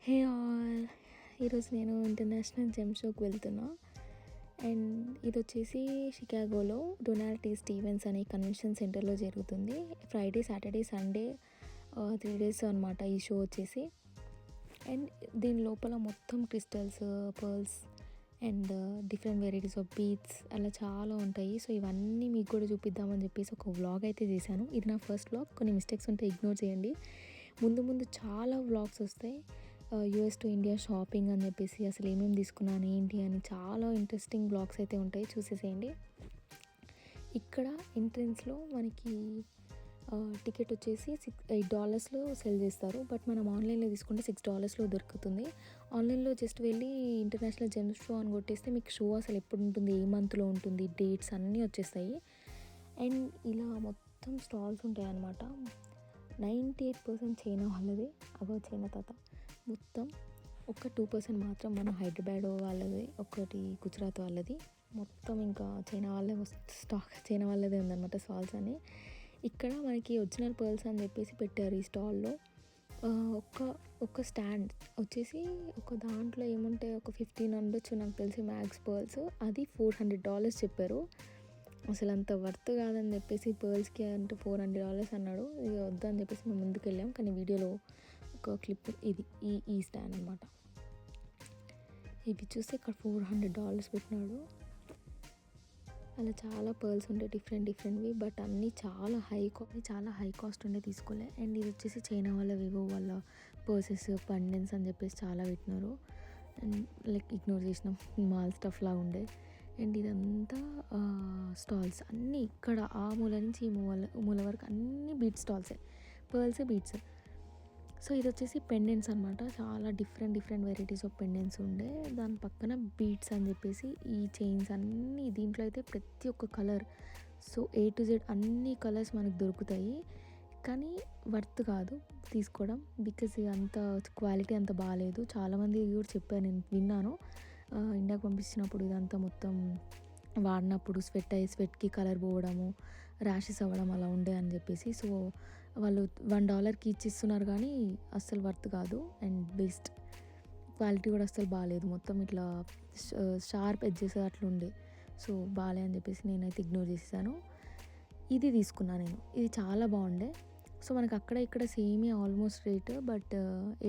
Hey all, ఈరోజు నేను international gem షోకి వెళ్తున్నా. అండ్ ఇది వచ్చేసి షికాగోలో డొనాల్డ్ టీ స్టీవెన్స్ అనే కన్వెన్షన్ సెంటర్లో జరుగుతుంది. ఫ్రైడే, సాటర్డే, సండే 3 డేస్ అనమాట ఈ షో వచ్చేసి. అండ్ దీని లోపల మొత్తం crystals, pearls and different varieties of beads అలా చాలా ఉంటాయి. సో ఇవన్నీ మీకు కూడా చూపిద్దామని చెప్పేసి ఒక వ్లాగ్ అయితే చేశాను. ఇది నా ఫస్ట్ వ్లాగ్, కొన్ని మిస్టేక్స్ ఉంటే ఇగ్నోర్ చేయండి. ముందు ముందు చాలా వ్లాగ్స్ వస్తాయి. యూఎస్ టు ఇండియా షాపింగ్ అని చెప్పేసి అసలు ఏమేమి తీసుకున్నాను ఏంటి అని చాలా ఇంట్రెస్టింగ్ బ్లాగ్స్ అయితే ఉంటాయి, చూసేసేయండి. ఇక్కడ ఎంట్రెన్స్లో మనకి టికెట్ వచ్చేసి $8 సెల్ చేస్తారు. బట్ మనం ఆన్లైన్లో తీసుకుంటే $6 దొరుకుతుంది. ఆన్లైన్లో జస్ట్ వెళ్ళి ఇంటర్నేషనల్ జెమ్ షో అని కొట్టేస్తే మీకు షో అసలు ఎప్పుడు ఉంటుంది, ఏ మంత్లో ఉంటుంది, డేట్స్ అన్నీ వచ్చేస్తాయి. అండ్ ఇలా మొత్తం స్టాల్స్ ఉంటాయి అన్నమాట. 98% చైనా వాళ్ళది, చైనా తాత మొత్తం. ఒక 2% మాత్రం మన హైదరాబాద్ వాళ్ళది, ఒకటి గుజరాత్ వాళ్ళది. మొత్తం ఇంకా చైనా వాళ్ళదే ఉందన్నమాట స్టాల్స్ అని. ఇక్కడ మనకి ఒరిజినల్ పర్ల్స్ అని చెప్పేసి పెట్టారు ఈ స్టాల్లో. ఒక స్టాండ్ వచ్చేసి ఒక దాంట్లో ఏముంటాయి, ఒక 15 ఉండొచ్చు నాకు తెలిసి మ్యాక్స్ పర్ల్స్. అది $400 చెప్పారు. అసలు అంత వర్త్ కాదని చెప్పేసి పర్ల్స్కి అంటే $400 అన్నాడు. ఇక వద్దని చెప్పేసి మేము ముందుకు వెళ్ళాం. కానీ వీడియోలో ఒక క్లిప్ ఇది ఈ స్టాండ్ అనమాట. ఇవి చూస్తే ఇక్కడ $400 పెట్టినాడు. అలా చాలా పర్ల్స్ ఉంటాయి డిఫరెంట్వి. బట్ అన్నీ చాలా హై కాస్ట్ ఉండే తీసుకోలే. అండ్ ఇది వచ్చేసి చైనా వాళ్ళ వివో వాళ్ళ పర్సెస్, పండెన్స్ అని చెప్పేసి చాలా పెట్టినారు. అండ్ లైక్ ఇగ్నోర్ చేసినాం, మాల్ స్టఫ్ లా ఉండే. అండ్ ఇదంతా స్టాల్స్ అన్నీ ఇక్కడ ఆ మూల నుంచి ఈ మూల వరకు అన్నీ బీట్ స్టాల్సే, పర్ల్స్, బీట్స్. సో ఇది వచ్చేసి పెండెంట్స్ అనమాట. చాలా డిఫరెంట్ వెరైటీస్ ఆఫ్ పెండెంట్స్ ఉండే. దాని పక్కన బీట్స్ అని చెప్పేసి ఈ చైన్స్ అన్నీ. దీంట్లో అయితే ప్రతి ఒక్క colour, so A to Z అన్ని కలర్స్ మనకు దొరుకుతాయి. కానీ వర్త్ కాదు తీసుకోవడం, బికాజ్ అంత క్వాలిటీ అంత బాగాలేదు. చాలామంది కూడా చెప్పారు, నేను విన్నాను. ఇండియాకి పంపించినప్పుడు ఇదంతా మొత్తం వాడినప్పుడు స్వెట్కి కలర్ పోవడము, ర్యాషెస్ అవ్వడం అలా ఉండే అని చెప్పేసి. సో వాళ్ళు $1కి ఇచ్చిస్తున్నారు కానీ అస్సలు వర్త్ కాదు. అండ్ బెస్ట్ క్వాలిటీ కూడా అస్సలు బాగాలేదు. మొత్తం ఇట్లా షార్ప్ ఎడ్జెస్ అట్లా ఉండే. సో బాగాలే అని చెప్పేసి నేనైతే ఇగ్నోర్ చేసేసాను. ఇది తీసుకున్నాను నేను. ఇది చాలా బాగుండే. సో మనకు అక్కడ ఇక్కడ సేమే ఆల్మోస్ట్ రేట్. బట్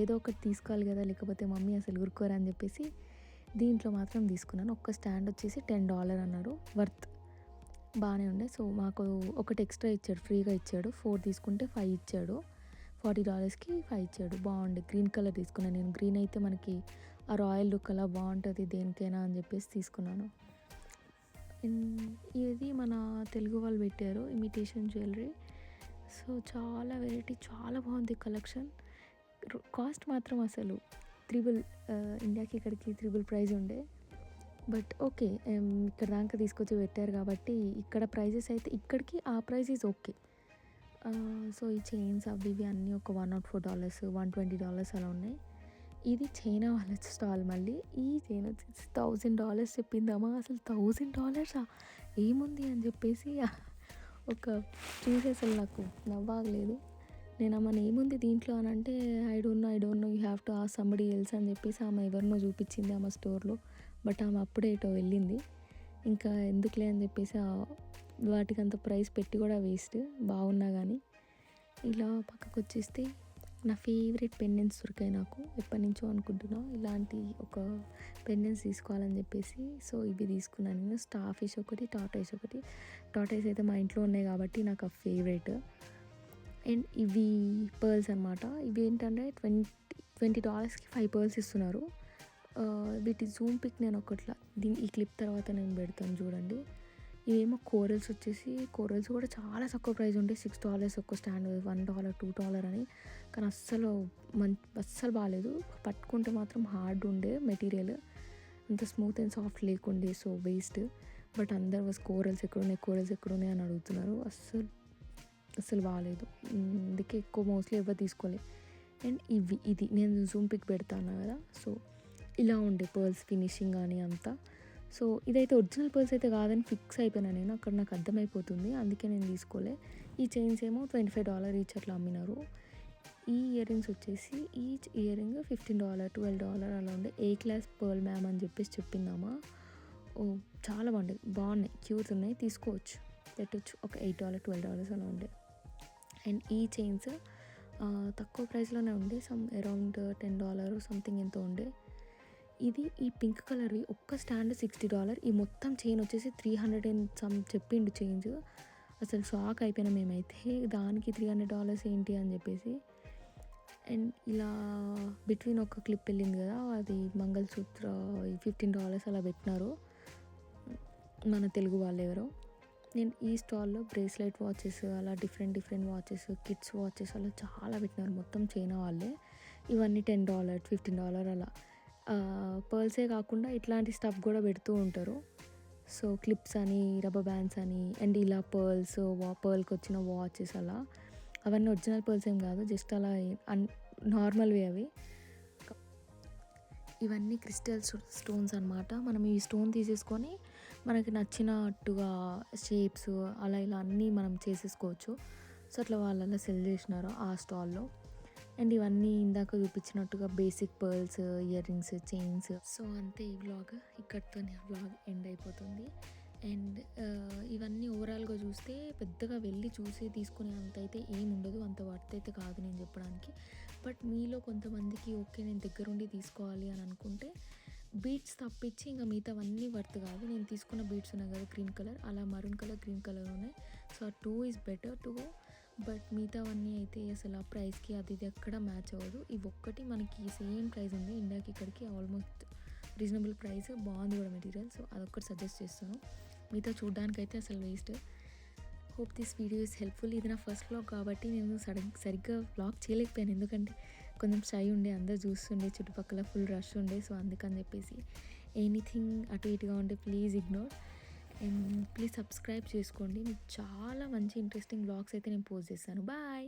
ఏదో ఒకటి తీసుకోవాలి కదా, లేకపోతే మమ్మీ అసలు ఊరుకోరు అని చెప్పేసి దీంట్లో మాత్రం తీసుకున్నాను. ఒక్క స్టాండ్ వచ్చేసి $10 అన్నాడు. వర్త్ బాగానే ఉండే. సో మాకు ఒకటి ఎక్స్ట్రా ఇచ్చాడు, ఫ్రీగా ఇచ్చాడు. 4 తీసుకుంటే 5 ఇచ్చాడు. $40కి 5 ఇచ్చాడు. బాగుండే. గ్రీన్ కలర్ తీసుకున్నాను నేను. గ్రీన్ అయితే మనకి ఆ రాయల్ లుక్ అలా బాగుంటుంది దేనికైనా అని చెప్పేసి తీసుకున్నాను. ఇది మన తెలుగు వాళ్ళు పెట్టారు, ఇమిటేషన్ జ్యువెలరీ. సో చాలా వెరైటీ, చాలా బాగుంది కలెక్షన్. కాస్ట్ మాత్రం అసలు ఇండియాకి ఇక్కడికి 3 ప్రైజ్ ఉండే. బట్ ఓకే, ఇక్కడ దాకా తీసుకొచ్చి పెట్టారు కాబట్టి ఇక్కడ ప్రైజెస్ అయితే ఇక్కడికి ఆ ప్రైస్ ఈజ్ ఓకే. సో ఈ చైన్స్ అవి ఇవి అన్నీ ఒక $104, $120 అలా ఉన్నాయి. ఇది చైనా వాళ్ళ స్టాల్. మళ్ళీ ఈ చైన్ వచ్చేసి $1000 చెప్పిందామా, అసలు $1000 ఏముంది అని చెప్పేసి ఒక చూసి అసలు నాకు నవ్వాగలేదు. నేను అమ్మ ఏముంది దీంట్లో అని అంటే I don't know you have to ask somebody else అని చెప్పేసి ఆమె ఎవరినో చూపించింది ఆమె స్టోర్లో. బట్ ఆమె అప్పుడే ఏటో వెళ్ళింది. ఇంకా ఎందుకులే అని చెప్పేసి వాటికి అంత ప్రైస్ పెట్టి కూడా వేస్ట్, బాగున్నా కానీ. ఇలా పక్కకు వచ్చేస్తే నా ఫేవరెట్ పెండెంట్స్ దొరికాయి నాకు. ఎప్పటి నుంచో అనుకుంటున్నా ఇలాంటి ఒక పెండెంట్స్ తీసుకోవాలని చెప్పేసి. సో ఇవి తీసుకున్నాను నేను. స్టార్ ఫిష్ ఒకటి, టార్టాయిస్ ఒకటి. టార్టాయిస్ అయితే మా ఇంట్లో ఉన్నాయి కాబట్టి నాకు ఆ ఫేవరెట్. అండ్ ఇవి పర్ల్స్ అనమాట. ఇవి ఏంటంటే $20కి 5 పర్ల్స్ ఇస్తున్నారు. వీటి జూమ్ పిక్ నేను ఒకట్లా ఈ క్లిప్ తర్వాత నేను పెడతాను చూడండి. ఇవేమో కోరల్స్ వచ్చేసి, కోరల్స్ కూడా చాలా తక్కువ ప్రైస్ ఉంటాయి. $6 ఒక్క స్టాండ్, $1, $2 అని. కానీ అస్సలు బాగాలేదు. పట్టుకుంటే మాత్రం హార్డ్ ఉండే మెటీరియల్, అంత స్మూత్ అండ్ సాఫ్ట్ లేకుండే. So waste. బట్ అందరు కోరల్స్ ఎక్కడున్నాయి అని అడుగుతున్నారు. అస్సలు బాగాలేదు. అందుకే ఎక్కువ మోస్ట్లీ ఎవరు తీసుకోలేదు. అండ్ ఇది నేను జూమ్ పిక్ పెడతాను కదా. సో ఇలా ఉండే పర్ల్స్ ఫినిషింగ్ కానీ అంతా. సో ఇదైతే ఒరిజినల్ పర్ల్స్ అయితే కాదని ఫిక్స్ అయిపోయినా నేను. అక్కడ నాకు అర్థమైపోతుంది, అందుకే నేను తీసుకోలే. ఈ చైన్స్ ఏమో $25 ఈచ్ అట్లా అమ్మినారు. ఈ ఇయర్ రింగ్స్ వచ్చేసి ఈచ్ ఇయర్ రింగ్ $15 $12 అలా ఉండే. ఏ క్లాస్ పర్ల్ మ్యామ్ అని చెప్పేసి చెప్పిందామా. ఓ చాలా బాగున్నాయి, క్యూట్ ఉన్నాయి, తీసుకోవచ్చు, పెట్టచ్చు. ఒక $8 $12 అలా ఉండే. అండ్ ఈ చైన్స్ తక్కువ ప్రైస్లోనే ఉండే, సమ్ అరౌండ్ $10 సంథింగ్ ఎంతో ఉండే. ఇది ఈ పింక్ కలర్వి ఒక్క స్టాండ్ $60. ఈ మొత్తం చైన్ వచ్చేసి 300 అండ్ సమ్ చెప్పిండు చేంజ్. అసలు షాక్ అయిపోయినా మేమైతే, దానికి $300 ఏంటి అని చెప్పేసి. అండ్ ఇలా బిట్వీన్ ఒక క్లిప్ వెళ్ళింది కదా, అది మంగళసూత్ర $15 అలా పెట్టినారు మన తెలుగు వాళ్ళు ఎవరో. నేను ఈ స్టాల్లో బ్రేస్లెట్ వాచెస్, అలా డిఫరెంట్ వాచెస్, కిడ్స్ వాచెస్ అలా చాలా పెట్టినారు, మొత్తం చైనా వాళ్ళే. ఇవన్నీ $10 $15 అలా. పర్ల్సే కాకుండా ఇట్లాంటి స్టఫ్ కూడా పెడుతూ ఉంటారు. సో క్లిప్స్ అని, రబ్బర్ బ్యాండ్స్ అని, అండ్ ఇలా పర్ల్కి వచ్చిన వాచెస్ అలా. అవన్నీ ఒరిజినల్ పర్ల్స్ ఏం కాదు, జస్ట్ అలా నార్మల్వి అవి. ఇవన్నీ క్రిస్టల్ స్టోన్స్ అనమాట. మనం ఈ స్టోన్ తీసేసుకొని మనకి నచ్చినట్టుగా షేప్స్ అలా ఇలా అన్నీ మనం చేసేసుకోవచ్చు. సో అట్లా వాళ్ళు అలా సెల్ చేసినారు ఆ స్టాల్లో. అండ్ ఇవన్నీ ఇందాక చూపించినట్టుగా basic pearls, earrings, chains. So అంతే, ఈ వ్లాగ్ ఇక్కడితోనే వ్లాగ్ ఎండ్ అయిపోతుంది. అండ్ ఇవన్నీ ఓవరాల్గా చూస్తే పెద్దగా వెళ్ళి చూసి తీసుకునే అంత అయితే ఏమి ఉండదు, అంత వర్త్ అయితే కాదు నేను చెప్పడానికి. బట్ మీలో కొంతమందికి ఓకే నేను దగ్గరుండి తీసుకోవాలి అని అనుకుంటే బీట్స్ తప్పించి ఇంకా మిగతావన్నీ వర్త్ కాదు. నేను తీసుకున్న బీట్స్ ఉన్నాయి కదా గ్రీన్ కలర్, అలా మరూన్ కలర్, గ్రీన్ కలర్ ఉన్నాయి. సో ఆ 2 is better to go. But మిగతావన్నీ అయితే అసలు ఆ ప్రైస్కి అది ఇది ఎక్కడ మ్యాచ్ అవ్వదు. ఇవి ఒక్కటి మనకి సేమ్ ప్రైస్ ఉంది ఇండియాకి ఇక్కడికి, ఆల్మోస్ట్ రీజనబుల్ ప్రైస్, బాగుంది కూడా మెటీరియల్. సో అదొక్కటి సజెస్ట్ చేస్తాను. మిగతా చూడడానికైతే అసలు waste. Hope this video is helpful. ఇది నా ఫస్ట్ వ్లాగ్ కాబట్టి నేను సరిగ్గా వ్లాగ్ చేయలేకపోయాను, ఎందుకంటే కొంచెం షై ఉండే, అందరు చూస్తుండే, చుట్టుపక్కల ఫుల్ రష్ ఉండే. సో అందుకని చెప్పేసి ఎనీథింగ్ అటు ఇటుగా ఉంటే please ignore. And please subscribe చేసుకోండి, మీకు చాలా మంచి ఇంట్రెస్టింగ్ వ్లాగ్స్ అయితే నేను పోస్ట్ చేస్తాను. బాయ్.